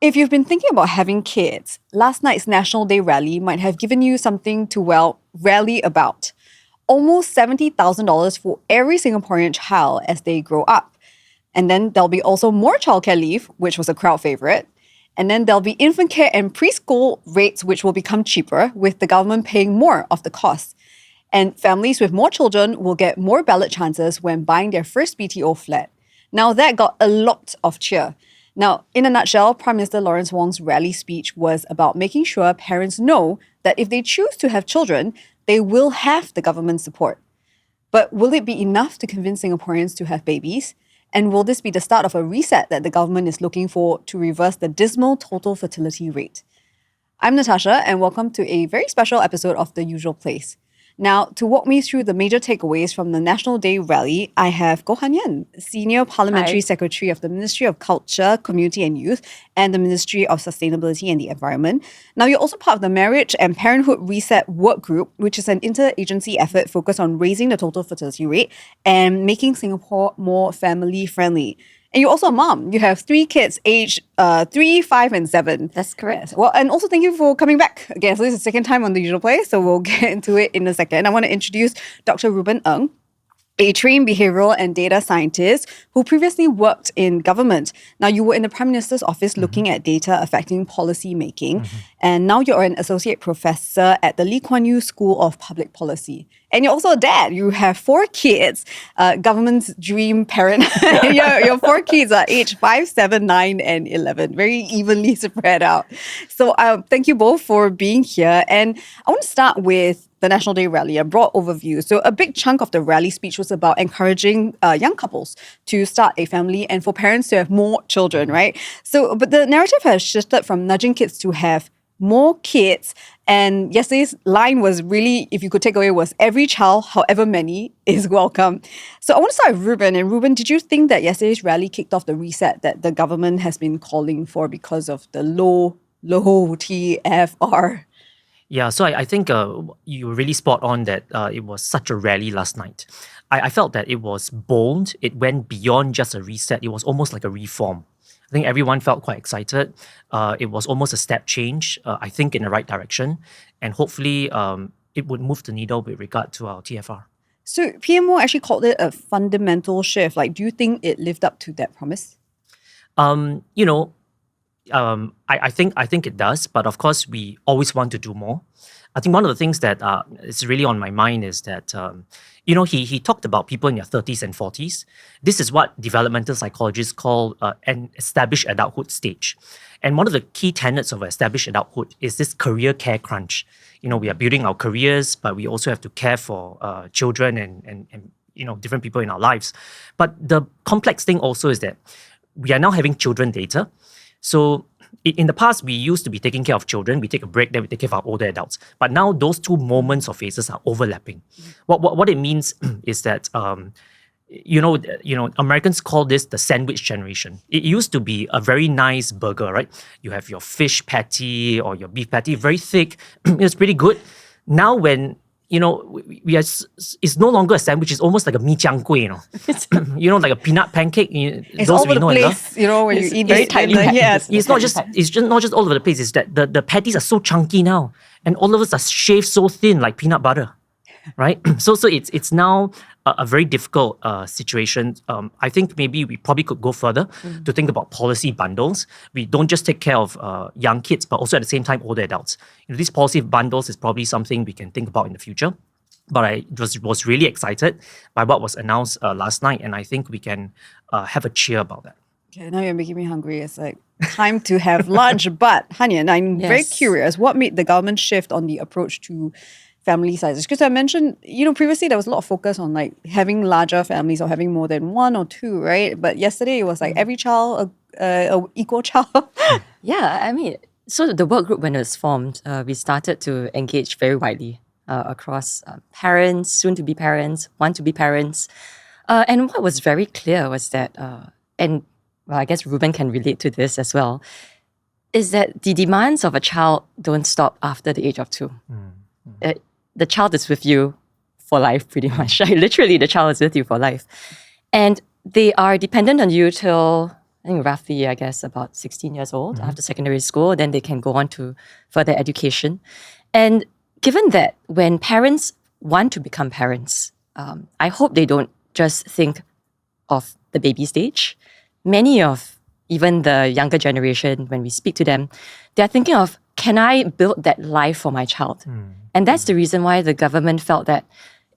if you've been thinking about having kids, last night's National Day rally might have given you something to, rally about. Almost $70,000 for every Singaporean child as they grow up. And then there'll be also more childcare leave, which was a crowd favorite. And then there'll be infant care and preschool rates, which will become cheaper, with the government paying more of the cost. And families with more children will get more ballot chances when buying their first BTO flat. Now, that got a lot of cheer. Now, in a nutshell, Prime Minister Lawrence Wong's rally speech was about making sure parents know that if they choose to have children, they will have the government's support. But will it be enough to convince Singaporeans to have babies? And will this be the start of a reset that the government is looking for to reverse the dismal total fertility rate? I'm Natasha, and welcome to a very special episode of The Usual Place. Now, to walk me through the major takeaways from the National Day rally, I have Hanyan, Senior Parliamentary Secretary of the Ministry of Culture, Community and Youth, and the Ministry of Sustainability and the Environment. Now, you're also part of the Marriage and Parenthood Reset Work Group, which is an interagency effort focused on raising the total fertility rate and making Singapore more family-friendly. And you're also a mom. You have 3 kids aged 3, 5, and 7. That's correct. Yes. Well, and also thank you for coming back again. So this is the second time on The Usual Place, so we'll get into it in a second. I want to introduce Dr. Reuben Ng, a trained behavioural and data scientist who previously worked in government. Now, you were in the Prime Minister's office looking at data affecting policy making, and now you're an associate professor at the Lee Kuan Yew School of Public Policy. And you're also a dad. You have 4 kids, government's dream parent. Your 4 kids are aged 5, 7, 9, and 11, very evenly spread out. So thank you both for being here. And I want to start with the National Day rally, a broad overview. So a big chunk of the rally speech was about encouraging young couples to start a family and for parents to have more children, right? So, but the narrative has shifted from nudging kids to have more kids. And yesterday's line was really, if you could take away, was every child, however many, is welcome. So I want to start with Reuben. And Reuben, did you think that yesterday's rally kicked off the reset that the government has been calling for because of the low TFR? Yeah, so I think you were really spot on that it was such a rally last night. I felt that it was bold. It went beyond just a reset. It was almost like a reform. I think everyone felt quite excited. It was almost a step change, I think, in the right direction. And hopefully it would move the needle with regard to our TFR. So PM Wong actually called it a fundamental shift. Like, do you think it lived up to that promise? I think it does, but of course we always want to do more. I think one of the things that is really on my mind is that he talked about people in their 30s and 40s. This is what developmental psychologists call an established adulthood stage. And one of the key tenets of established adulthood is this career care crunch. We are building our careers, but we also have to care for children and different people in our lives. But the complex thing also is that we are now having children data. So in the past, we used to be taking care of children. We take a break, then we take care of our older adults. But now those two moments or phases are overlapping. What it means is that Americans call this the sandwich generation. It used to be a very nice burger, right? You have your fish patty or your beef patty, very thick. It's pretty good. Now when it's no longer a sandwich. It's almost like a mee chiang kueh, like a peanut pancake. It's all over the place, when you eat very tightly. Yes. It's just not just all over the place. It's that the patties are so chunky now, and all of us are shaved so thin like peanut butter, right? So it's now a very difficult situation. I think maybe we probably could go further to think about policy bundles. We don't just take care of young kids, but also at the same time older adults. These policy bundles is probably something we can think about in the future. But I was really excited by what was announced last night, and I think we can have a cheer about that. Okay, now you're making me hungry. It's like time to have lunch. But Hanyan, I'm very curious. What made the government shift on the approach to family sizes? Because I mentioned, previously there was a lot of focus on like having larger families or having more than 1 or 2, right? But yesterday it was like every child, a equal child. Yeah, so the work group, when it was formed, we started to engage very widely across parents, soon-to-be parents, want-to-be parents. And what was very clear was that, I guess Reuben can relate to this as well, is that the demands of a child don't stop after the age of 2. The child is with you for life, pretty much. Right? Literally, the child is with you for life. And they are dependent on you till I think roughly, I guess, about 16 years old after secondary school. Then they can go on to further education. And given that when parents want to become parents, I hope they don't just think of the baby stage. Many of even the younger generation, when we speak to them, they're thinking of, can I build that life for my child? And that's the reason why the government felt that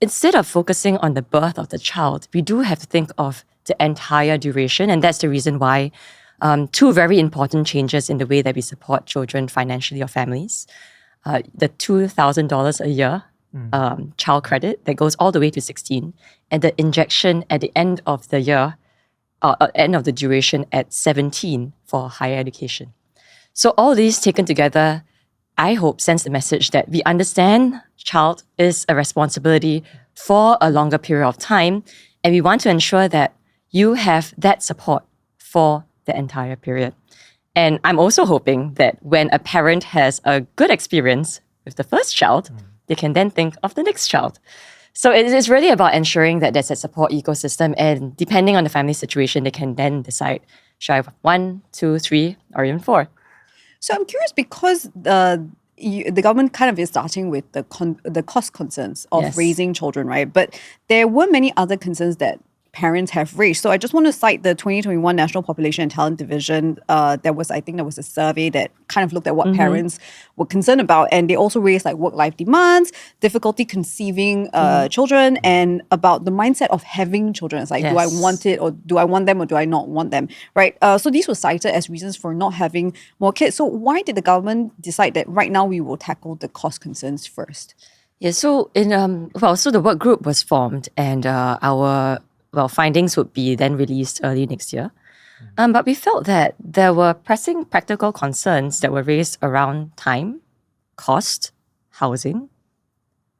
instead of focusing on the birth of the child, we do have to think of the entire duration. And that's the reason why two very important changes in the way that we support children financially or families. The $2,000 a year child credit that goes all the way to 16, and the injection at the end of the year, end of the duration at 17 for higher education. So all these taken together, I hope sends the message that we understand child is a responsibility for a longer period of time, and we want to ensure that you have that support for the entire period. And I'm also hoping that when a parent has a good experience with the first child, they can then think of the next child. So it's really about ensuring that there's a support ecosystem, and depending on the family situation, they can then decide, should I have 1, 2, 3, or even 4? So I'm curious because the government kind of is starting with the cost concerns of raising children, right? But there were many other concerns that parents have raised. So I just want to cite the 2021 National Population and Talent Division. I think there was a survey that kind of looked at what parents were concerned about. And they also raised like work-life demands, difficulty conceiving children, and about the mindset of having children. It's like, do I want it, or do I want them, or do I not want them, right? So these were cited as reasons for not having more kids. So why did the government decide that right now we will tackle the cost concerns first? Yeah, so so the work group was formed, and our findings would be then released early next year. But we felt that there were pressing practical concerns that were raised around time, cost, housing,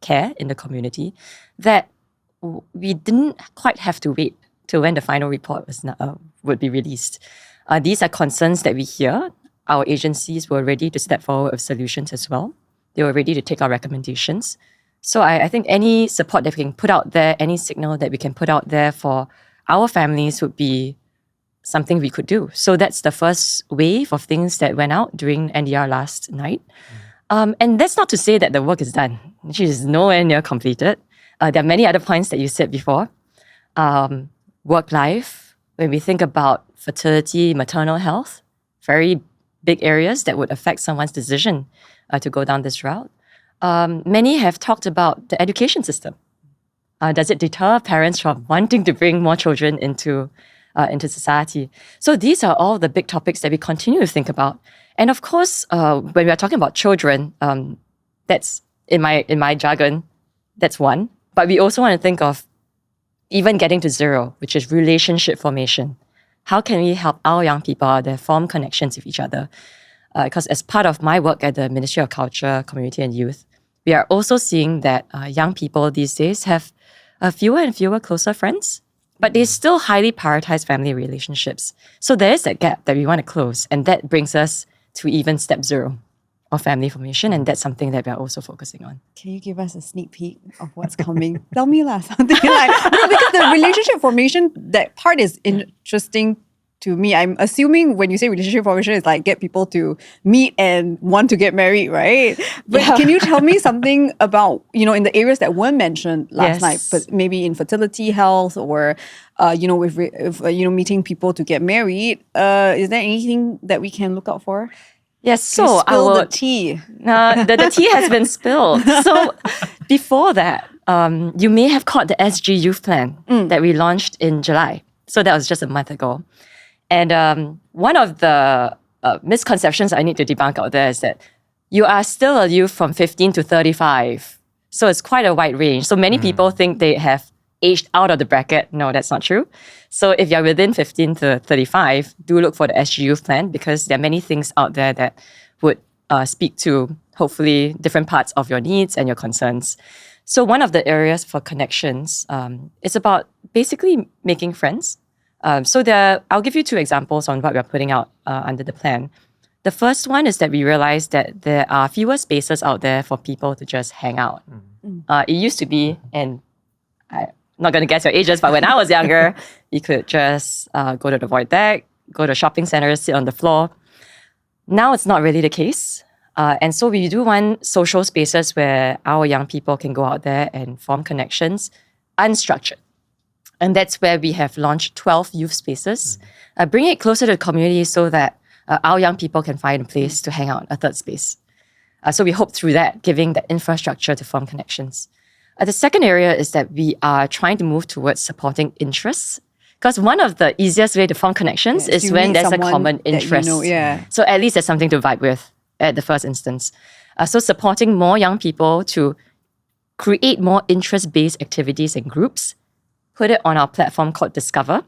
care in the community, that we didn't quite have to wait till when the final report would be released. These are concerns that we hear. Our agencies were ready to step forward with solutions as well. They were ready to take our recommendations. So I think any support that we can put out there, any signal that we can put out there for our families would be something we could do. So that's the first wave of things that went out during NDR last night. And that's not to say that the work is done. It is nowhere near completed. There are many other points that you said before. Work life, when we think about fertility, maternal health, very big areas that would affect someone's decision to go down this route. Many have talked about the education system. Does it deter parents from wanting to bring more children into society? So these are all the big topics that we continue to think about. And of course, when we are talking about children, that's in my jargon, that's one. But we also want to think of even getting to 0, which is relationship formation. How can we help our young people out there form connections with each other? Because as part of my work at the Ministry of Culture, Community and Youth, we are also seeing that young people these days have fewer and fewer closer friends, but they still highly prioritize family relationships. So there is that gap that we want to close, and that brings us to even step 0 of family formation, and that's something that we are also focusing on. Can you give us a sneak peek of what's coming? Tell me something like, no, because the relationship formation, that part is interesting to me. I'm assuming when you say relationship formation, it's like get people to meet and want to get married, right? But can you tell me something about, in the areas that weren't mentioned last night, but maybe in fertility, health, or, with meeting people to get married, is there anything that we can look out for? Yes, so spill the tea. The tea has been spilled. So before that, you may have caught the SG Youth Plan that we launched in July. So that was just a month ago. And one of the misconceptions I need to debunk out there is that you are still a youth from 15 to 35. So it's quite a wide range. So many people think they have aged out of the bracket. No, that's not true. So if you're within 15 to 35, do look for the SG Youth Plan, because there are many things out there that would speak to, hopefully, different parts of your needs and your concerns. So one of the areas for connections is about basically making friends. So I'll give you 2 examples on what we're putting out under the plan. The first one is that we realized that there are fewer spaces out there for people to just hang out. It used to be, and I'm not going to guess your ages, but when I was younger, you could just go to the void deck, go to shopping centers, sit on the floor. Now it's not really the case. And so we do want social spaces where our young people can go out there and form connections, unstructured. And that's where we have launched 12 youth spaces, bringing it closer to the community so that our young people can find a place to hang out, a third space. So we hope through that, giving the infrastructure to form connections. The second area is that we are trying to move towards supporting interests. Because one of the easiest way to form connections is when there's a common interest. So at least there's something to vibe with at the first instance. So supporting more young people to create more interest-based activities and groups, put it on our platform called Discover,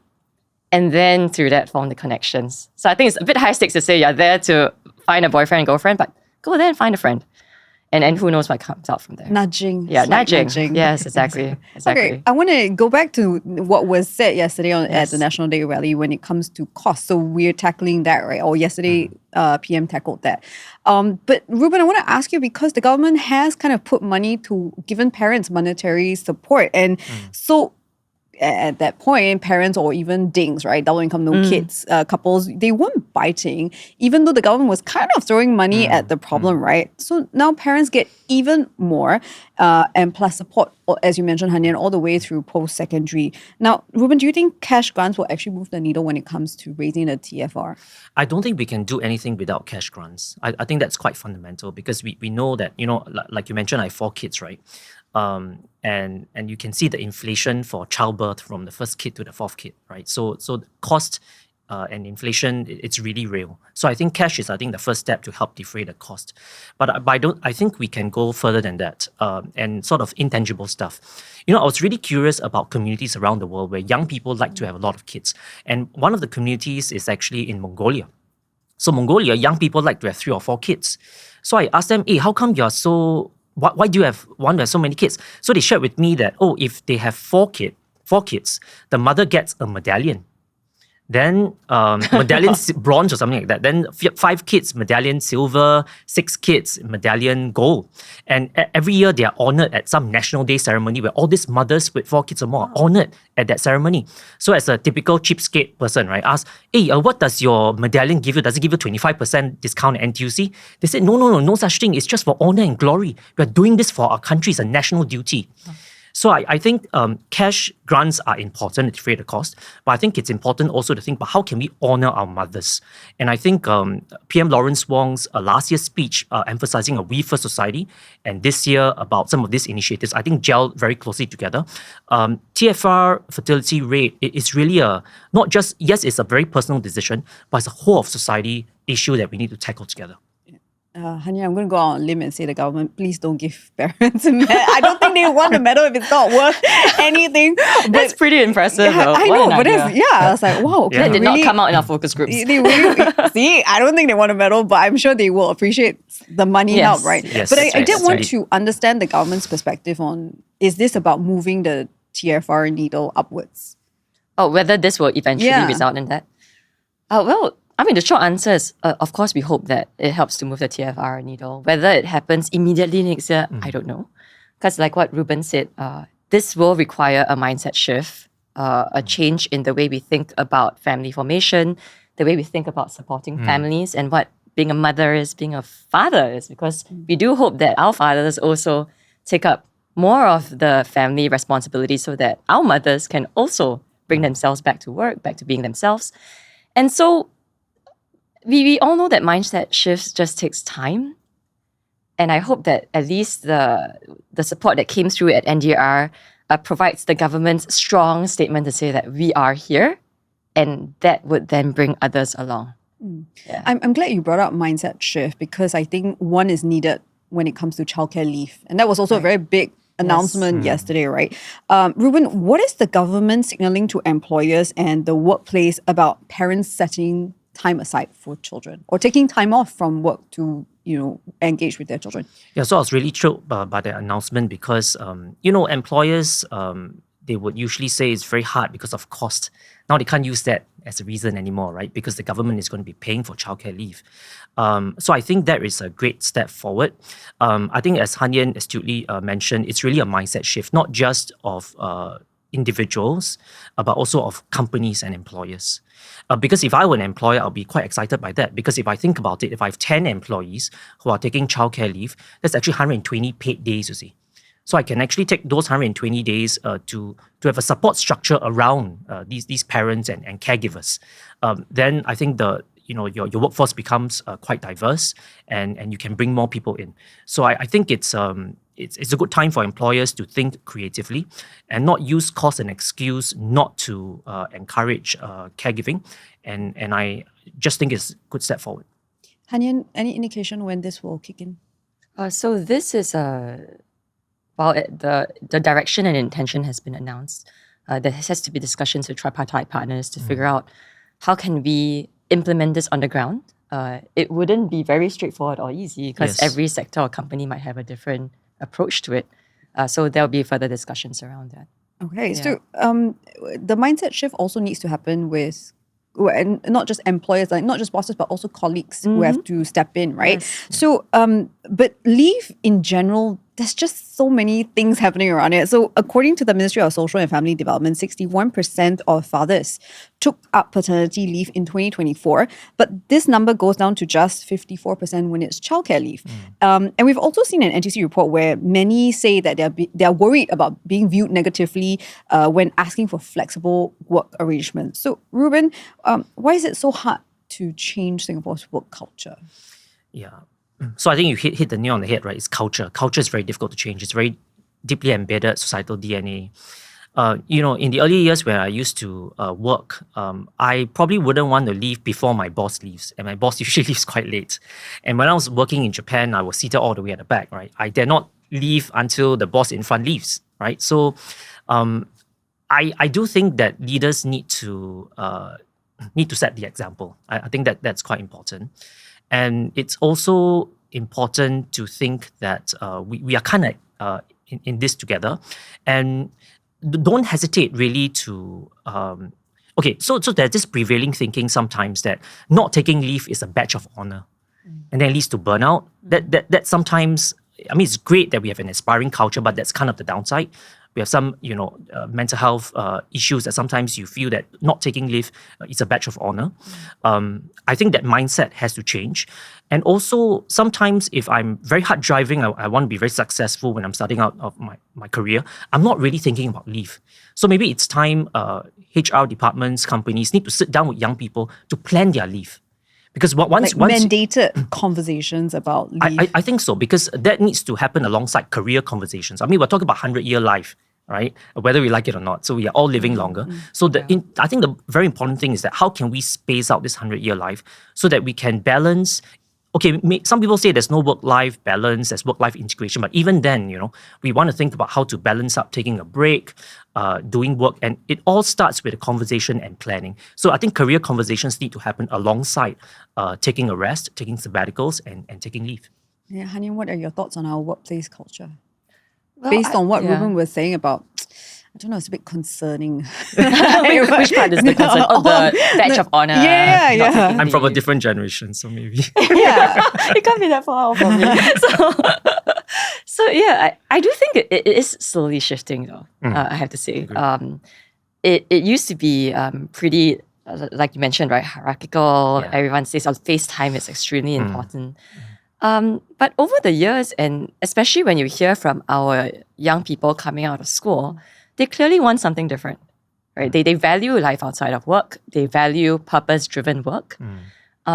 and then through that form the connections. So I think it's a bit high stakes to say you're there to find a boyfriend and girlfriend, but go there and find a friend. And who knows what comes out from there. Nudging. Yeah, It's like nudging. Yes, exactly. Okay, I want to go back to what was said yesterday at the National Day rally when it comes to cost. So we're tackling that, right? Or yesterday, PM tackled that. But Reuben, I want to ask you, because the government has kind of put money to given parents monetary support. And so at that point, parents or even DINGs, right, double income, no kids, couples, they weren't biting, even though the government was kind of throwing money at the problem, right? So now parents get even more and plus support, as you mentioned, Hanyan, all the way through post-secondary. Now, Reuben, do you think cash grants will actually move the needle when it comes to raising the TFR? I don't think we can do anything without cash grants. I think that's quite fundamental because we know that, like you mentioned, I have 4 kids, right? And you can see the inflation for childbirth from the first kid to the 4th kid, right? So the cost and inflation, it's really real. So I think cash is, the first step to help defray the cost. But I think we can go further than that and sort of intangible stuff. I was really curious about communities around the world where young people like to have a lot of kids. And one of the communities is actually in Mongolia. So Mongolia, young people like to have 3 or 4 kids. So I asked them, hey, how come you're so... Why do you want to have so many kids? So they shared with me that, if they have 4 kids, the mother gets a medallion. Then medallion bronze or something like that. Then 5 kids, medallion silver, 6 kids, medallion gold. And every year they are honored at some National Day ceremony where all these mothers with 4 kids or more are honored at that ceremony. So as a typical cheapskate person, right, ask, hey, what does your medallion give you? Does it give you 25% discount at NTUC? They said, no such thing. It's just for honor and glory. We are doing this for our country. It's a national duty. So I think cash grants are important to defray the cost, but I think it's important also to think about how can we honor our mothers. And I think PM Lawrence Wong's last year's speech emphasizing a We First society, and this year about some of these initiatives, I think gel very closely together. TFR fertility rate is really not just, yes, it's a very personal decision, but it's a whole of society issue that we need to tackle together. Hanyan, I'm going to go out on a limb and say the government, please don't give parents a medal. I don't think they want a medal if it's not worth anything. That's pretty impressive, though. I know, but I was like, wow. That did not come out in our focus groups. They really, see, I don't think they want a medal, but I'm sure they will appreciate the money help, right? Yes, but I did want right. to understand the government's perspective on, is this about moving the TFR needle upwards? Oh, whether this will eventually result in that? The short answer is, of course, we hope that it helps to move the TFR needle. Whether it happens immediately next year, I don't know. Because like what Reuben said, this will require a mindset shift, a change in the way we think about family formation, the way we think about supporting families, and what being a mother is, being a father is. Because we do hope that our fathers also take up more of the family responsibility so that our mothers can also bring themselves back to work, back to being themselves. And so we all know that mindset shifts just takes time. And I hope that at least the support that came through at NDR provides the government's strong statement to say that we are here, and that would then bring others along. Yeah. I'm glad you brought up mindset shift, because I think one is needed when it comes to childcare leave. And that was also a very big announcement yesterday, right? Reuben, what is the government signaling to employers and the workplace about parents setting time aside for children or taking time off from work to, engage with their children? Yeah, so I was really thrilled by the announcement because, employers, they would usually say it's very hard because of cost. Now they can't use that as a reason anymore, right? Because the government is going to be paying for childcare leave. So I think that is a great step forward. I think as Hanyan astutely mentioned, it's really a mindset shift, not just of individuals, but also of companies and employers. Because if I were an employer, I'll be quite excited by that. Because if I think about it, if I have 10 employees who are taking childcare leave, that's actually 120 paid days, you see. So I can actually take those 120 days to have a support structure around these parents and caregivers. Then I think your workforce becomes quite diverse, and you can bring more people in. So I think it's a good time for employers to think creatively and not use cost and excuse not to encourage caregiving. And I just think it's a good step forward. Hanyan, any indication when this will kick in? So this is the direction and intention has been announced. There has to be discussions with tripartite partners to figure out how can we implement this on the ground. It wouldn't be very straightforward or easy because every sector or company might have a different approach to it. So there'll be further discussions around that. Okay, so the mindset shift also needs to happen with, and not just employers, like not just bosses, but also colleagues who have to step in, right? Yes. So, but leave in general, there's just so many things happening around it. So according to the Ministry of Social and Family Development, 61% of fathers took up paternity leave in 2024, but this number goes down to just 54% when it's childcare leave. And we've also seen an NTC report where many say that they're worried about being viewed negatively when asking for flexible work arrangements. So Reuben, why is it so hard to change Singapore's work culture? Yeah. So I think you hit the nail on the head, right? It's culture. Culture is very difficult to change. It's very deeply embedded societal DNA. In the early years where I used to work, I probably wouldn't want to leave before my boss leaves. And my boss usually leaves quite late. And when I was working in Japan, I was seated all the way at the back, right? I dare not leave until the boss in front leaves, right? So I do think that leaders need to set the example. I think that's quite important. And it's also important to think that we are kind of in this together, and don't hesitate really to. So there's this prevailing thinking sometimes that not taking leave is a badge of honor, and then it leads to burnout. That sometimes, I mean, it's great that we have an aspiring culture, but that's kind of the downside. We have some, mental health issues that sometimes you feel that not taking leave is a badge of honor. I think that mindset has to change. And also, sometimes if I'm very hard driving, I want to be very successful when I'm starting out of my career, I'm not really thinking about leave. So maybe it's time HR departments, companies need to sit down with young people to plan their leave. Because once mandated conversations about leave. I think so, because that needs to happen alongside career conversations. I mean, we're talking about 100-year life, right? Whether we like it or not. So we are all living longer. So I think the very important thing is that how can we space out this 100-year life so that we can balance. Okay, some people say there's no work-life balance, there's work-life integration, but even then, we want to think about how to balance up taking a break, doing work, and it all starts with a conversation and planning. So I think career conversations need to happen alongside taking a rest, taking sabbaticals, and taking leave. Yeah, Hanyan, what are your thoughts on our workplace culture? Based on what Reuben was saying about, I don't know, it's a bit concerning. Which part is the concern? Oh, the badge of honor. Yeah. I'm from a different generation, so maybe. Yeah, it can't be that far off from me. So yeah, I do think it is slowly shifting though, I have to say. It used to be pretty, like you mentioned, right, hierarchical. Yeah. Everyone says FaceTime is extremely important. But over the years, and especially when you hear from our young people coming out of school, they clearly want something different, right? They value life outside of work. They value purpose-driven work.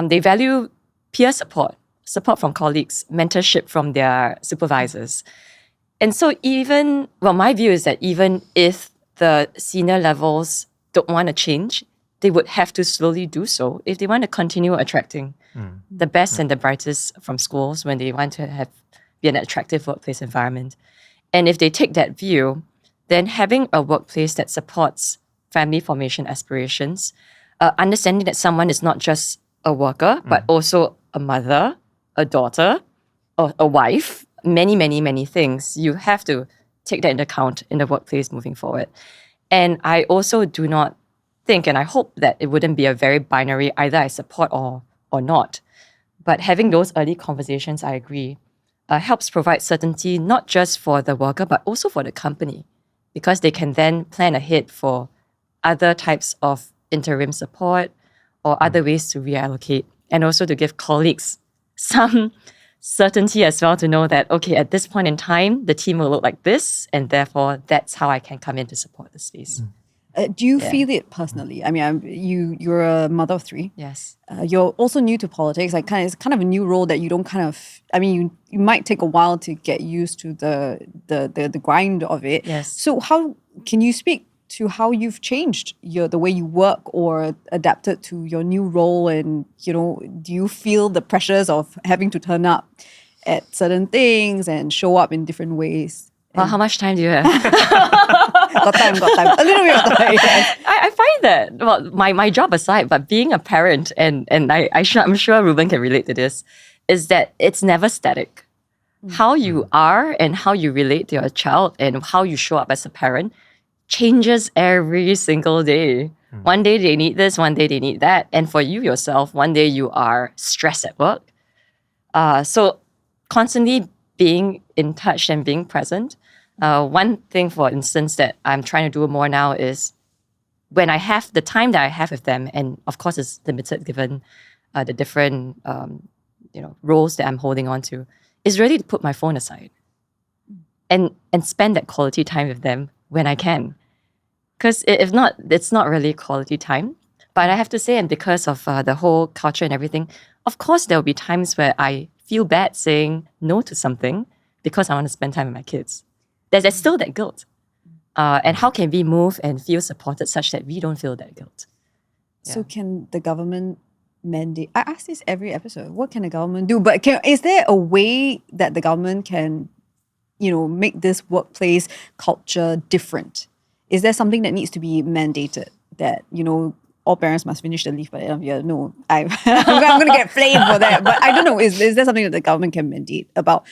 They value peer support from colleagues, mentorship from their supervisors. And so my view is that even if the senior levels don't want to change, they would have to slowly do so if they want to continue attracting the best and the brightest from schools when they want to be an attractive workplace environment. And if they take that view, then having a workplace that supports family formation aspirations, understanding that someone is not just a worker, but also a mother, a daughter, or a wife, many, many, many things, you have to take that into account in the workplace moving forward. And I also do not think, and I hope that it wouldn't be a very binary, either I support or not. But having those early conversations, I agree, helps provide certainty not just for the worker, but also for the company. because they can then plan ahead for other types of interim support or other ways to reallocate, and also to give colleagues some certainty as well to know that, okay, at this point in time, the team will look like this, and therefore that's how I can come in to support the space. Do you feel it personally? I mean, you're a mother of three. Yes. You're also new to politics. It's kind of a new role that you don't kind of. I mean, you might take a while to get used to the grind of it. Yes. So how can you speak to how you've changed the way you work or adapted to your new role? And do you feel the pressures of having to turn up at certain things and show up in different ways? Well, how much time do you have? Got time. A little bit of time. I find that, well, my job aside, but being a parent, and I'm sure Reuben can relate to this, is that it's never static. How you are and how you relate to your child and how you show up as a parent changes every single day. One day they need this, one day they need that. And for you yourself, one day you are stressed at work. So constantly being in touch and being present. One thing, for instance, that I'm trying to do more now is when I have the time that I have with them, and of course it's limited given the different roles that I'm holding on to, is really to put my phone aside and spend that quality time with them when I can. Because if not, it's not really quality time. But I have to say, and because of the whole culture and everything, of course there will be times where I feel bad saying no to something because I want to spend time with my kids. There's still that guilt. And how can we move and feel supported such that we don't feel that guilt? So can the government mandate? I ask this every episode. What can the government do? But is there a way that the government can, make this workplace culture different? Is there something that needs to be mandated that, all parents must finish the leave by the end of the year? No, I'm going to get flamed for that. But I don't know, is there something that the government can mandate about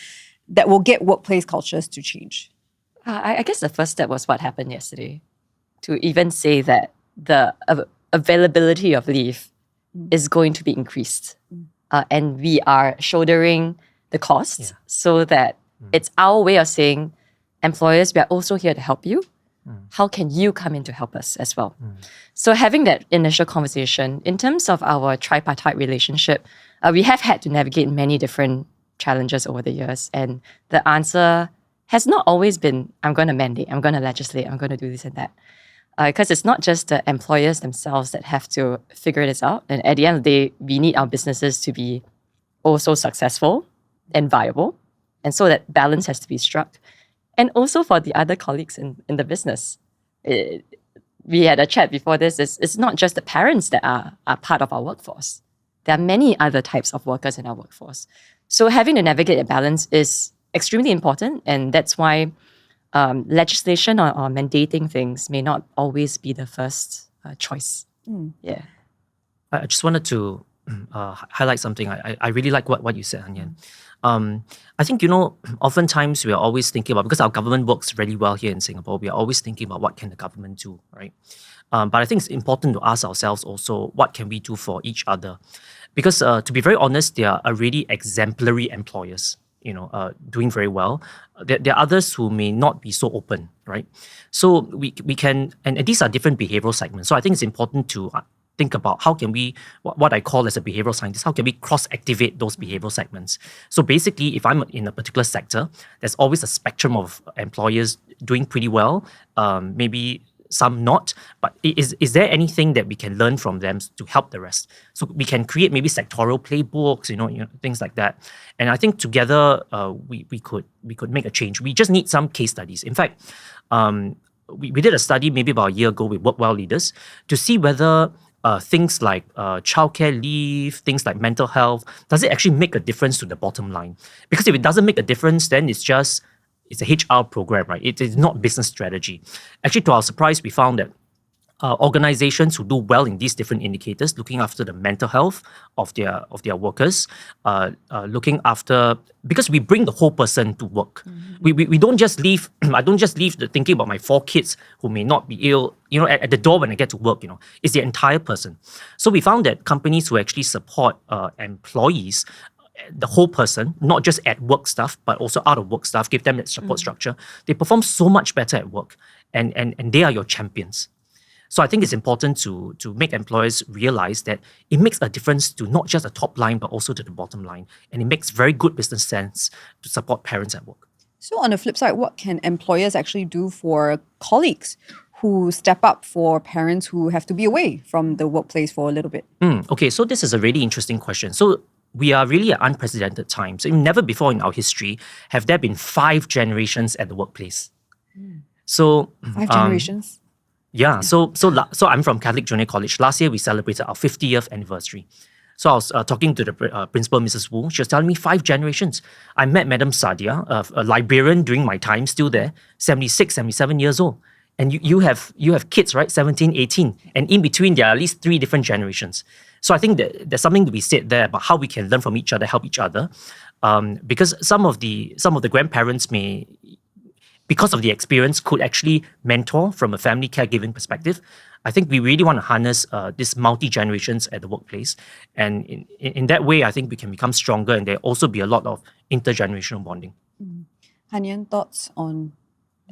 that will get workplace cultures to change? I guess the first step was what happened yesterday, to even say that the availability of leave is going to be increased. And we are shouldering the costs so that it's our way of saying, employers, we are also here to help you. How can you come in to help us as well? So having that initial conversation, in terms of our tripartite relationship, we have had to navigate many different challenges over the years. And the answer has not always been, I'm going to mandate, I'm going to legislate, I'm going to do this and that. Because it's not just the employers themselves that have to figure this out. And at the end of the day, we need our businesses to be also successful and viable. And so that balance has to be struck. And also for the other colleagues in the business. We had a chat before this. It's not just the parents that are part of our workforce. There are many other types of workers in our workforce. So having to navigate a balance is extremely important. And that's why legislation or mandating things may not always be the first choice. Yeah. I just wanted to highlight something. I really like what you said, Hanyan. I think, oftentimes we are always thinking about, because our government works really well here in Singapore, we are always thinking about what can the government do, right? But I think it's important to ask ourselves also, what can we do for each other? Because to be very honest, they are really exemplary employers, doing very well. There are others who may not be so open, right? So we can, and these are different behavioral segments. So I think it's important to think about how can we, what I call as a behavioral scientist, how can we cross-activate those behavioral segments? So basically, if I'm in a particular sector, there's always a spectrum of employers doing pretty well, maybe some not, but is there anything that we can learn from them to help the rest? So we can create maybe sectoral playbooks, things like that. And I think together we could make a change. We just need some case studies. In fact, we did a study maybe about a year ago with WorkWell leaders to see whether things like childcare leave, things like mental health, does it actually make a difference to the bottom line? Because if it doesn't make a difference, then it's a HR program, right? It is not business strategy. Actually, to our surprise, we found that organizations who do well in these different indicators, looking after the mental health of their workers, looking after, because we bring the whole person to work. We don't just leave. I don't just leave the thinking about my 4 kids who may not be ill. At the door when I get to work. It's the entire person. So we found that companies who actually support employees, the whole person, not just at work stuff, but also out of work stuff, give them that support structure, they perform so much better at work. and they are your champions. So I think it's important to make employers realize that it makes a difference to not just the top line, but also to the bottom line. And it makes very good business sense to support parents at work. So on the flip side, what can employers actually do for colleagues who step up for parents who have to be away from the workplace for a little bit? Okay, so this is a really interesting question. So we are really at unprecedented times. Never before in our history have there been 5 generations at the workplace. So 5 generations? Yeah, so I'm from Catholic Junior College. Last year we celebrated our 50th anniversary. So I was talking to the principal, Mrs. Wu. She was telling me 5 generations. I met Madam Sadia, a librarian during my time, still there, 76, 77 years old. And you have kids, right? 17, 18. And in between, there are at least 3 different generations. So I think that there's something to be said there about how we can learn from each other, help each other. Because some of the grandparents may, because of the experience, could actually mentor from a family caregiving perspective. I think we really want to harness this multi-generations at the workplace. And in that way, I think we can become stronger, and there also be a lot of intergenerational bonding. Hanyan, thoughts on...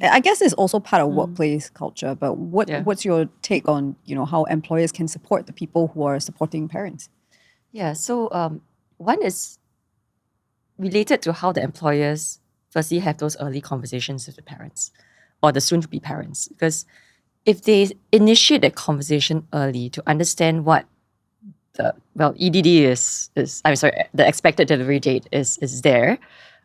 I guess it's also part of workplace culture, but what's your take on how employers can support the people who are supporting parents? Yeah, so one is related to how the employers firstly have those early conversations with the parents or the soon-to-be parents. Because if they initiate that conversation early to understand what the EDD the expected delivery date is there,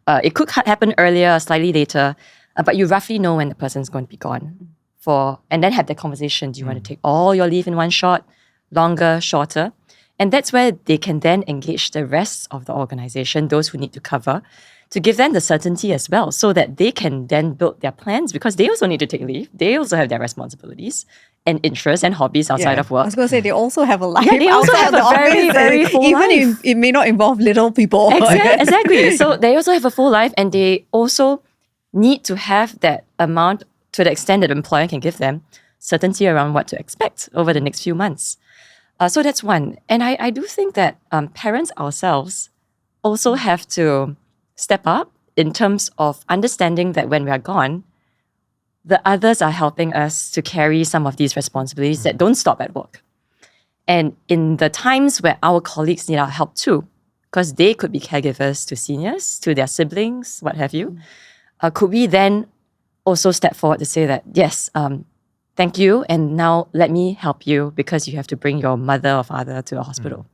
it could happen earlier, slightly later, but you roughly know when the person's going to be gone. And then have the conversation. Do you want to take all your leave in one shot, longer, shorter? And that's where they can then engage the rest of the organization, those who need to cover, to give them the certainty as well, so that they can then build their plans, because they also need to take leave. They also have their responsibilities and interests and hobbies outside of work. I was going to say, they also have a life. Yeah, they also have a very, very full even life. Even if it may not involve little people. Exactly. So they also have a full life, and they also need to have that amount, to the extent that the employer can give them, certainty around what to expect over the next few months. So that's one. And I do think that parents ourselves also have to step up in terms of understanding that when we are gone, the others are helping us to carry some of these responsibilities that don't stop at work. And in the times where our colleagues need our help too, because they could be caregivers to seniors, to their siblings, what have you, could we then also step forward to say that, yes, thank you, and now let me help you because you have to bring your mother or father to a hospital.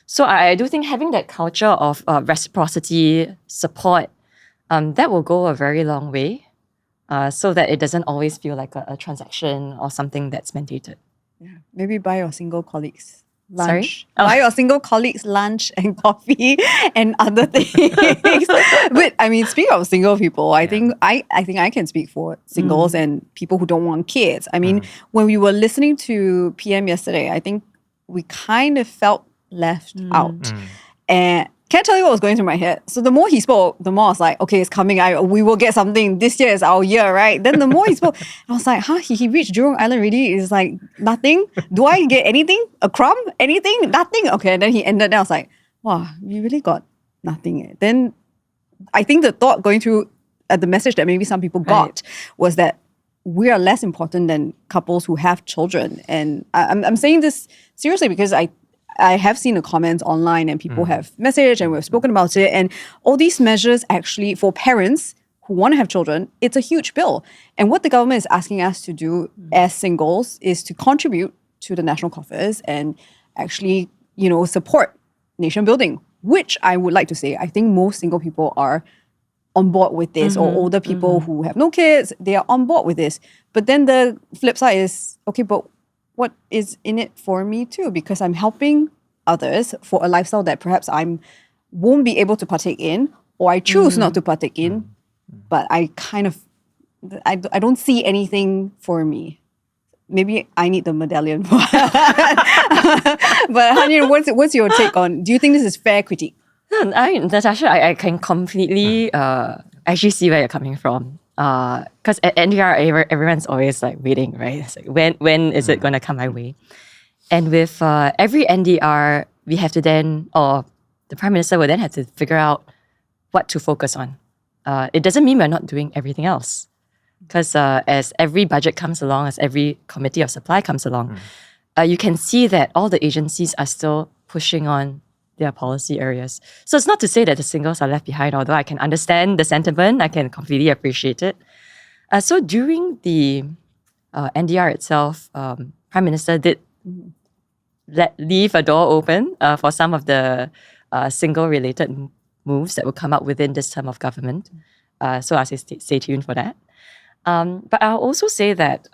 So I do think having that culture of reciprocity, support, that will go a very long way, so that it doesn't always feel like a transaction or something that's mandated. Yeah. Maybe buy your single colleagues lunch. Sorry? Buy your single colleagues lunch and coffee and other things. But I mean, speaking of single people, I think I can speak for singles and people who don't want kids. I mean, when we were listening to PM yesterday, I think we kind of felt left out. And can't tell you what was going through my head. So the more he spoke, the more I was like, okay, it's coming. We will get something. This year is our year, right? Then the more he spoke, I was like, he reached Jurong Island already? It's like, nothing? Do I get anything? A crumb? Anything? Nothing? Okay, and then he ended. Then I was like, wow, we really got nothing. Then I think the thought going through the message that maybe some people got was that we are less important than couples who have children. And I'm saying this seriously because I have seen the comments online and people have messaged and we've spoken about it. And all these measures actually, for parents who want to have children, it's a huge bill. And what the government is asking us to do as singles is to contribute to the national coffers and actually, support nation building, which I would like to say, I think most single people are on board with this, or older people who have no kids, they are on board with this. But then the flip side is, okay, but what is in it for me too? Because I'm helping others for a lifestyle that perhaps I won't be able to partake in, or I choose not to partake in, but I don't see anything for me. Maybe I need the medallion. But Hanyan, what's your take on, do you think this is fair critique? Natasha, I can completely actually see where you're coming from. Because at NDR, everyone's always like waiting, right? It's like, when is it going to come my way? And with every NDR, we have to then, or the Prime Minister will then have to figure out what to focus on. It doesn't mean we're not doing everything else. Because as every budget comes along, as every committee of supply comes along, you can see that all the agencies are still pushing on their policy areas. So it's not to say that the singles are left behind, although I can understand the sentiment, I can completely appreciate it. So during the NDR itself, Prime Minister did leave a door open for some of the single-related moves that will come up within this term of government. So I say stay tuned for that. But I'll also say that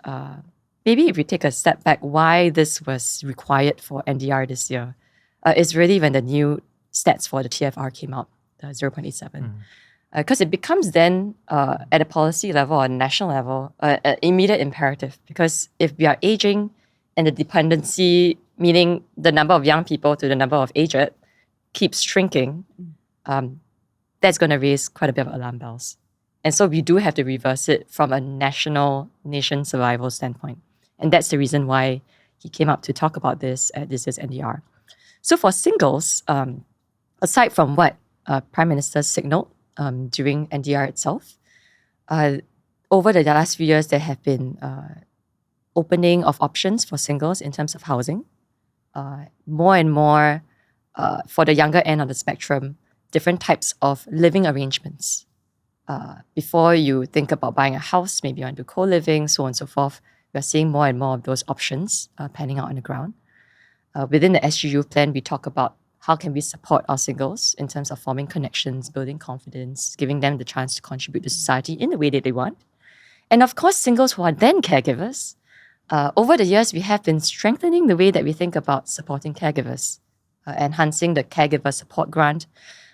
maybe if we take a step back, why this was required for NDR this year is really when the new stats for the TFR came out, 0.87. Because it becomes then, at a policy level or national level, an immediate imperative. Because if we are aging and the dependency, meaning the number of young people to the number of aged, keeps shrinking, that's going to raise quite a bit of alarm bells. And so we do have to reverse it from a nation survival standpoint. And that's the reason why he came up to talk about this at this year's NDR. So for singles, aside from what Prime Minister signaled during NDR itself, over the last few years, there have been opening of options for singles in terms of housing. More and more, for the younger end of the spectrum, different types of living arrangements. Before you think about buying a house, maybe you want to do co-living, so on and so forth, we're seeing more and more of those options panning out on the ground. Within the SGU plan, we talk about how can we support our singles in terms of forming connections, building confidence, giving them the chance to contribute to society in the way that they want. And of course, singles who are then caregivers. Over the years, we have been strengthening the way that we think about supporting caregivers, enhancing the caregiver support grant,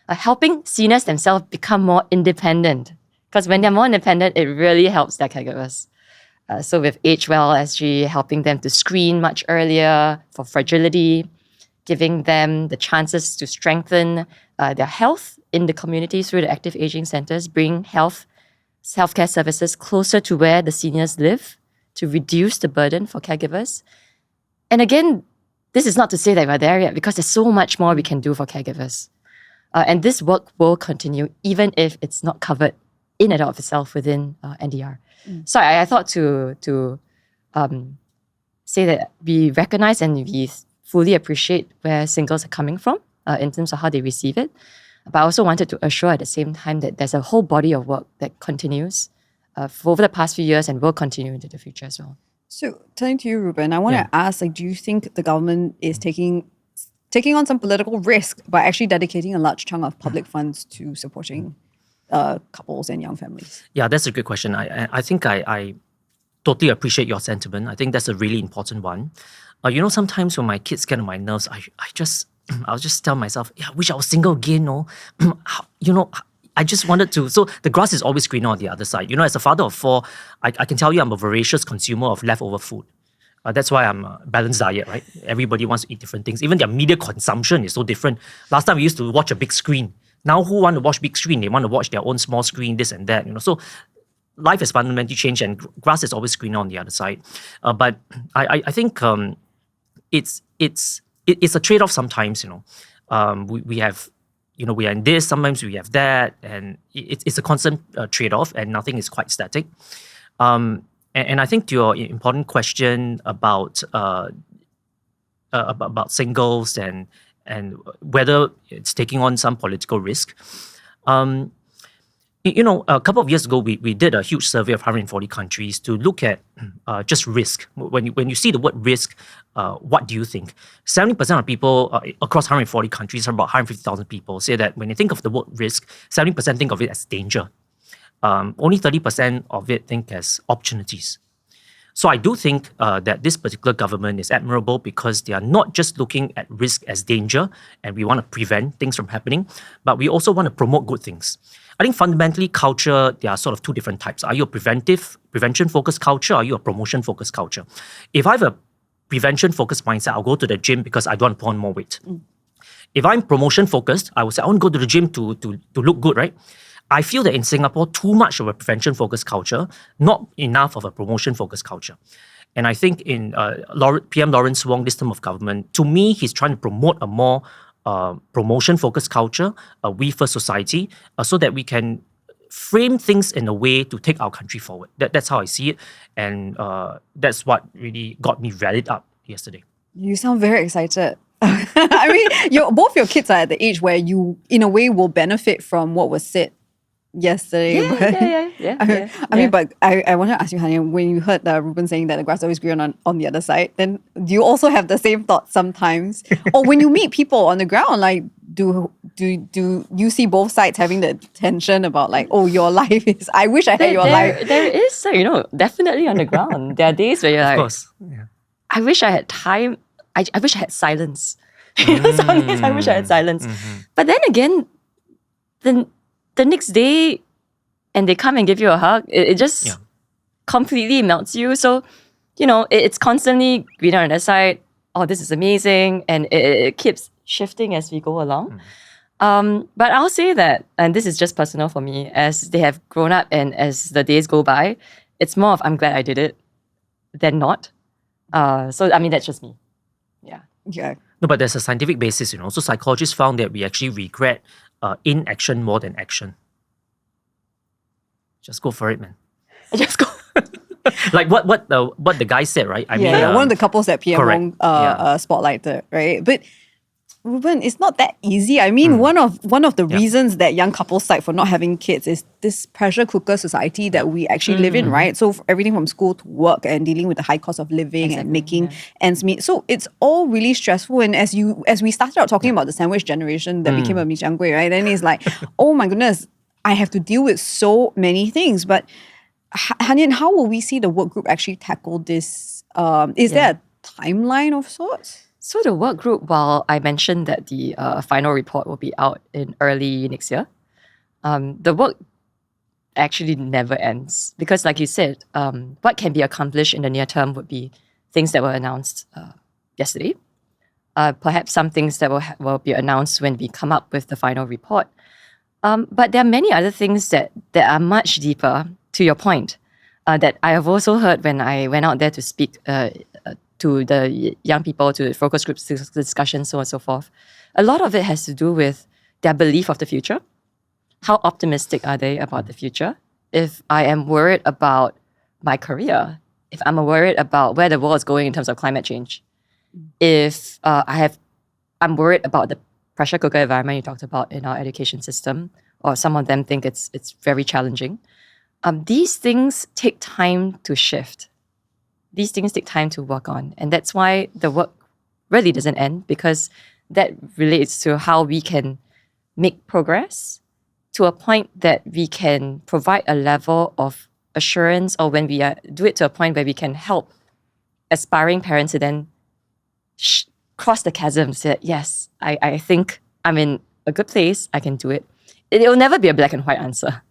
helping seniors themselves become more independent. Because when they're more independent, it really helps their caregivers. So with Age Well SG, helping them to screen much earlier for fragility, giving them the chances to strengthen their health in the community through the active aging centers, bring healthcare services closer to where the seniors live to reduce the burden for caregivers. And again, this is not to say that we're there yet, because there's so much more we can do for caregivers. And this work will continue even if it's not covered in and of itself within NDR. So I thought to say that we recognize and we fully appreciate where singles are coming from in terms of how they receive it. But I also wanted to assure at the same time that there's a whole body of work that continues for over the past few years and will continue into the future as well. So turning to you, Reuben, I want to ask, do you think the government is taking on some political risk by actually dedicating a large chunk of public funds to supporting couples and young families? Yeah, that's a good question. I think I totally appreciate your sentiment. I think that's a really important one. Sometimes when my kids get on my nerves, I'll just tell myself, I wish I was single again, no? I just wanted to. So the grass is always greener on the other side. As a father of four, I can tell you I'm a voracious consumer of leftover food. That's why I'm a balanced diet, right? Everybody wants to eat different things. Even their media consumption is so different. Last time we used to watch a big screen. Now who want to watch big screen? They want to watch their own small screen, this and that. So life has fundamentally changed, and grass is always greener on the other side. But I think it's a trade-off sometimes. We have. We are in this, sometimes we have that, and it's a constant trade-off, and nothing is quite static. And I think to your important question about singles and whether it's taking on some political risk. A couple of years ago, we did a huge survey of 140 countries to look at just risk. When you see the word risk, what do you think? 70% of people across 140 countries, about 150,000 people, say that when they think of the word risk, 70% think of it as danger. Only 30% of it think as opportunities. So I do think that this particular government is admirable because they are not just looking at risk as danger and we want to prevent things from happening, but we also want to promote good things. I think fundamentally culture, there are sort of two different types. Are you a prevention-focused culture, or are you a promotion-focused culture? If I have a prevention-focused mindset, I'll go to the gym because I don't want to put on more weight. If I'm promotion-focused, I will say, I want to go to the gym to look good, right? I feel that in Singapore, too much of a prevention-focused culture, not enough of a promotion-focused culture. And I think in PM Wong, this term of government, to me, he's trying to promote a more promotion-focused culture, we first society, so that we can frame things in a way to take our country forward. That's how I see it. And that's what really got me rallied up yesterday. You sound very excited. I mean, both your kids are at the age where you, in a way, will benefit from what was said yesterday. I mean, but I want to ask you, Hanyan, when you heard Reuben saying that the grass always greener on the other side, then do you also have the same thought sometimes? Or when you meet people on the ground, like, do you see both sides having the tension about like, oh, your life is, I wish I had your life? There is, definitely on the ground. There are days where you're like, Of course. Yeah. I wish I had time. I wish I had silence. Some days I wish I had silence. But then again, the next day, and they come and give you a hug, it just completely melts you. So, it's constantly greener on the side. Oh, this is amazing. And it keeps shifting as we go along. But I'll say that, and this is just personal for me, as they have grown up and as the days go by, it's more of I'm glad I did it than not. So, I mean, that's just me. Yeah. No, but there's a scientific basis, So psychologists found that we actually regret inaction more than action. Just go for it, man. Just go. Like what the guy said, right? I mean, one of the couples that PM Wong correct. spotlighted, right? But Reuben, it's not that easy. I mean, one of the reasons that young couples cite for not having kids is this pressure cooker society that we actually live in, right? So everything from school to work and dealing with the high cost of living and making ends meet. So it's all really stressful. And as we started out talking about the sandwich generation that became a mi jiang gui, right? Then it's like, oh my goodness, I have to deal with so many things. But Hanyan, how will we see the work group actually tackle this? Is there a timeline of sorts? So the work group, while I mentioned that the final report will be out in early next year, the work actually never ends. Because like you said, what can be accomplished in the near term would be things that were announced yesterday. Perhaps some things that will be announced when we come up with the final report. But there are many other things that are much deeper, to your point, that I have also heard when I went out there to speak to the young people, to focus groups, discussions, so on and so forth. A lot of it has to do with their belief of the future. How optimistic are they about the future? If I am worried about my career, if I'm worried about where the world is going in terms of climate change, if I'm worried about the pressure cooker environment you talked about in our education system, or some of them think it's very challenging. These things take time to shift. These things take time to work on. And that's why the work really doesn't end, because that relates to how we can make progress to a point that we can provide a level of assurance, or when we do it to a point where we can help aspiring parents to then cross the chasm, say, yes, I think I'm in a good place, I can do it. It will never be a black and white answer.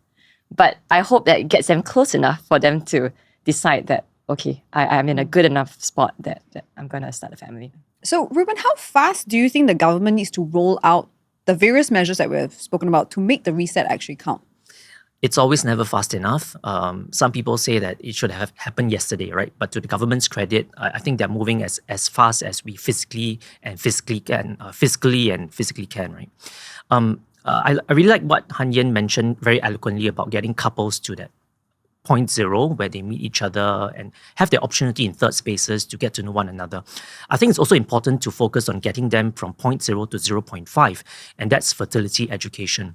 But I hope that it gets them close enough for them to decide that, okay, I'm in a good enough spot that I'm going to start a family. So, Reuben, how fast do you think the government needs to roll out the various measures that we've spoken about to make the reset actually count? It's always never fast enough. Some people say that it should have happened yesterday, right? But to the government's credit, I think they're moving as fast as we physically can, right? I really like what Hanyan mentioned very eloquently about getting couples to that point zero where they meet each other and have the opportunity in third spaces to get to know one another. I think it's also important to focus on getting them from point 0 to 0.5, and that's fertility education.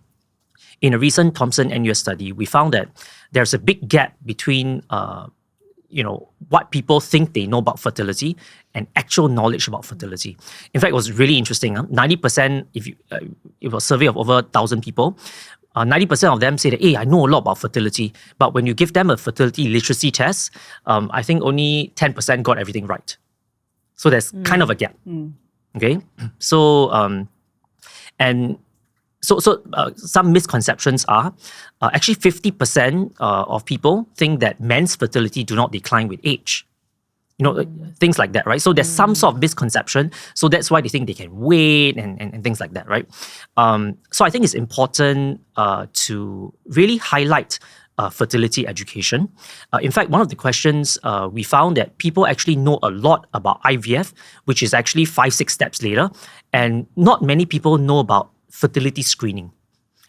In a recent Thomson NUS study, we found that there's a big gap between what people think they know about fertility and actual knowledge about fertility. In fact, it was really interesting. 90%, it was a survey of over 1,000 people, 90% of them say that, hey, I know a lot about fertility. But when you give them a fertility literacy test, I think only 10% got everything right. So there's kind of a gap. Okay? So, some misconceptions are actually 50% of people think that men's fertility do not decline with age. Things like that, right? So there's some sort of misconception. So that's why they think they can wait and things like that, right? So I think it's important to really highlight fertility education. In fact, one of the questions, we found that people actually know a lot about IVF, which is actually 5-6 steps later. And not many people know about fertility screening.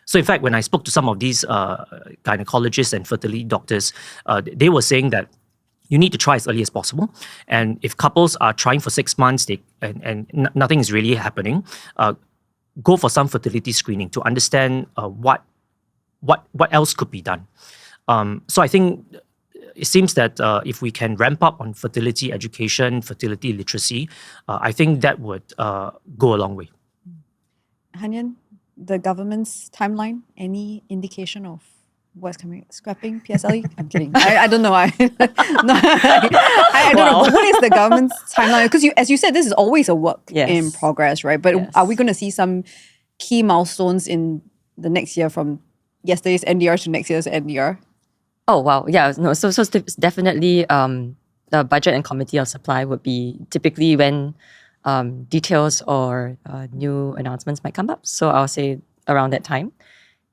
So in fact, when I spoke to some of these gynecologists and fertility doctors, they were saying that you need to try as early as possible. And if couples are trying for 6 months nothing is really happening, go for some fertility screening to understand what else could be done. So I think it seems that if we can ramp up on fertility education, fertility literacy, I think that would go a long way. Hanyan, the government's timeline, any indication of what's coming? Scrapping PSLE? I'm kidding. I don't know. I don't know. But what is the government's timeline? Because as you said, this is always a work in progress, right? But are we going to see some key milestones in the next year from yesterday's NDR to next year's NDR? Oh, wow. Yeah, no. So definitely the budget and committee of supply would be typically when details or new announcements might come up. So I'll say around that time.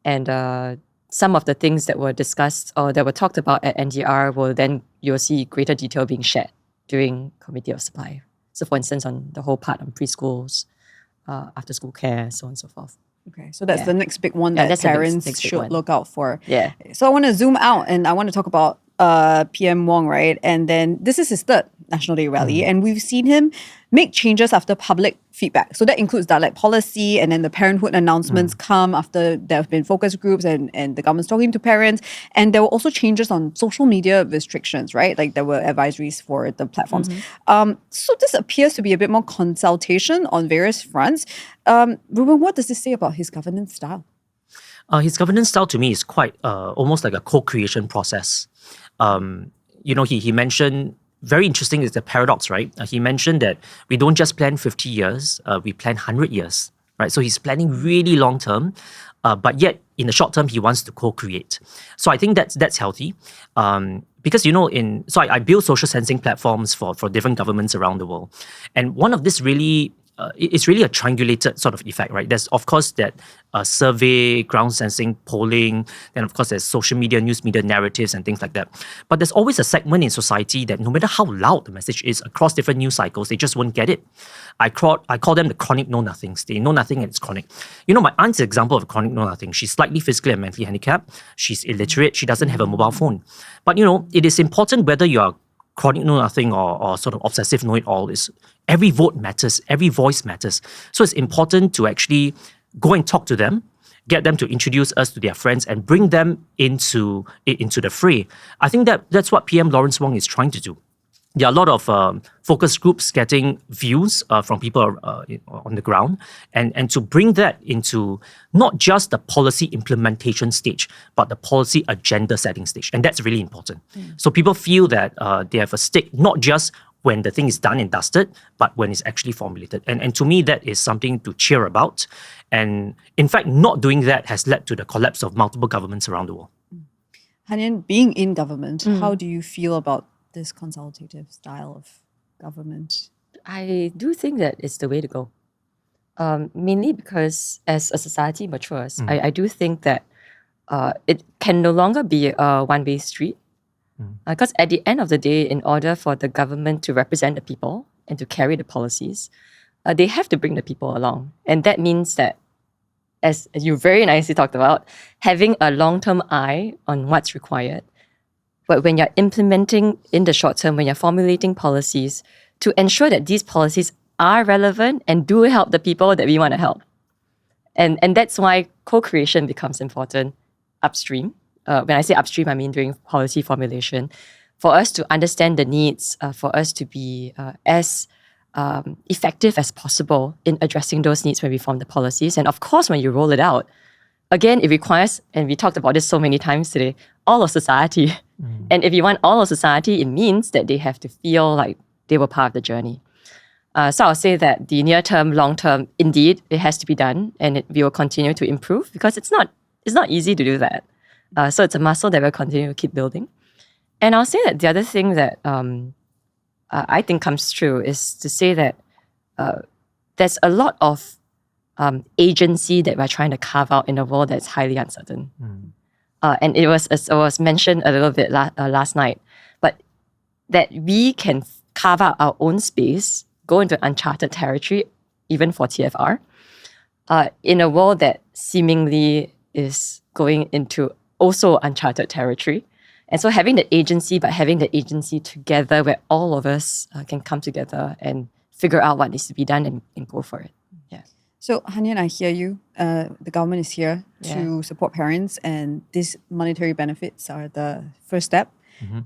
And some of the things that were discussed or that were talked about at NDR you'll see greater detail being shared during committee of supply. So for instance, on the whole part on preschools, after school care, so on and so forth. Okay, so that's the next big one that parents should look out for. Yeah. So I want to zoom out and I want to talk about PM Wong, right? And then this is his third National Day rally, and we've seen him make changes after public feedback. So that includes dialect policy, and then the parenthood announcements come after there have been focus groups and the government's talking to parents. And there were also changes on social media restrictions, right? Like there were advisories for the platforms. So this appears to be a bit more consultation on various fronts. Reuben, what does this say about his governance style? His governance style to me is quite almost like a co-creation process. He mentioned, very interesting is the paradox, right? He mentioned that we don't just plan 50 years, we plan 100 years, right? So he's planning really long term, but yet in the short term, he wants to co-create. So I think that's healthy. Because, I build social sensing platforms for different governments around the world. And one of this really, it's really a triangulated sort of effect, right? There's, of course, that survey, ground sensing, polling. Then, of course, there's social media, news media narratives and things like that. But there's always a segment in society that no matter how loud the message is across different news cycles, they just won't get it. I call them the chronic know-nothings. They know nothing and it's chronic. My aunt's an example of a chronic know-nothing. She's slightly physically and mentally handicapped. She's illiterate. She doesn't have a mobile phone. But, it is important whether you're chronic know-nothing or sort of obsessive know-it-all. Is every vote matters, every voice matters. So it's important to actually go and talk to them, get them to introduce us to their friends and bring them into the fray. I think that's what PM Lawrence Wong is trying to do. There are a lot of focus groups getting views from people on the ground and to bring that into not just the policy implementation stage, but the policy agenda setting stage. And that's really important. So people feel that they have a stake, not just when the thing is done and dusted, but when it's actually formulated. And to me, that is something to cheer about. And in fact, not doing that has led to the collapse of multiple governments around the world. Hanyan, being in government, how do you feel about this consultative style of government? I do think that it's the way to go. Mainly because as a society matures, I do think that it can no longer be a one-way street. Because at the end of the day, in order for the government to represent the people and to carry the policies, they have to bring the people along. And that means that, as you very nicely talked about, having a long-term eye on what's required. But when you're implementing in the short term, when you're formulating policies, to ensure that these policies are relevant and do help the people that we want to help. And that's why co-creation becomes important upstream. When I say upstream, I mean during policy formulation, for us to understand the needs, for us to be as effective as possible in addressing those needs when we form the policies. And of course, when you roll it out, again, it requires, and we talked about this so many times today, all of society. And if you want all of society, it means that they have to feel like they were part of the journey. So I'll say that the near term, long term, indeed, it has to be done, and we will continue to improve because it's not easy to do that. So it's a muscle that we'll continue to keep building. And I'll say that the other thing that I think comes true is to say that there's a lot of agency that we're trying to carve out in a world that's highly uncertain. And it was mentioned a little bit last night, but that we can carve out our own space, go into uncharted territory, even for TFR, in a world that seemingly is going into also uncharted territory. And so having the agency, but having the agency together where all of us can come together and figure out what needs to be done and go for it. Yeah. So, Hanyan, I hear you. The government is here to support parents, and these monetary benefits are the first step.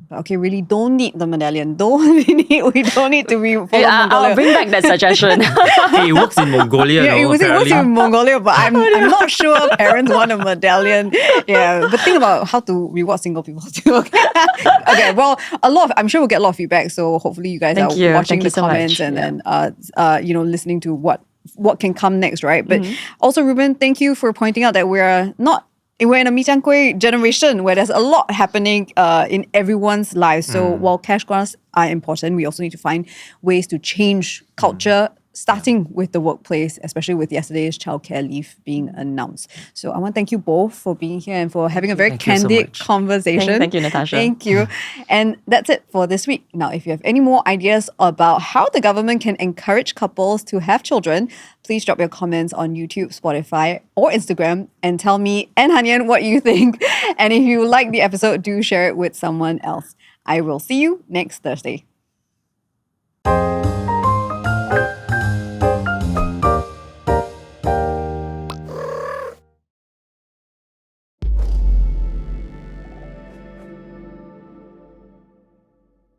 But okay, really don't need the medallion. We don't need to be follow I'll Mongolia. bring back that suggestion. Hey, it works in Mongolia. Yeah, it no, works apparently. in Mongolia, but I'm not sure parents want a medallion. Yeah, but think about how to reward single people too. Okay, well, I'm sure we'll get a lot of feedback. So hopefully you guys Thank are you. watching Thank the you so comments much. and then listening to what can come next, right? But also, Reuben, thank you for pointing out that we're in a Mi Jiang Gui generation where there's a lot happening in everyone's lives. So while cash grants are important, we also need to find ways to change culture, starting with the workplace, especially with yesterday's childcare leave being announced. So I want to thank you both for being here and for having a very Thank you so candid much. conversation. Thank you, Natasha. Thank you. And that's it for this week. Now, if you have any more ideas about how the government can encourage couples to have children, please drop your comments on YouTube, Spotify, or Instagram and tell me and Hanyan what you think. And if you like the episode, do share it with someone else. I will see you next Thursday.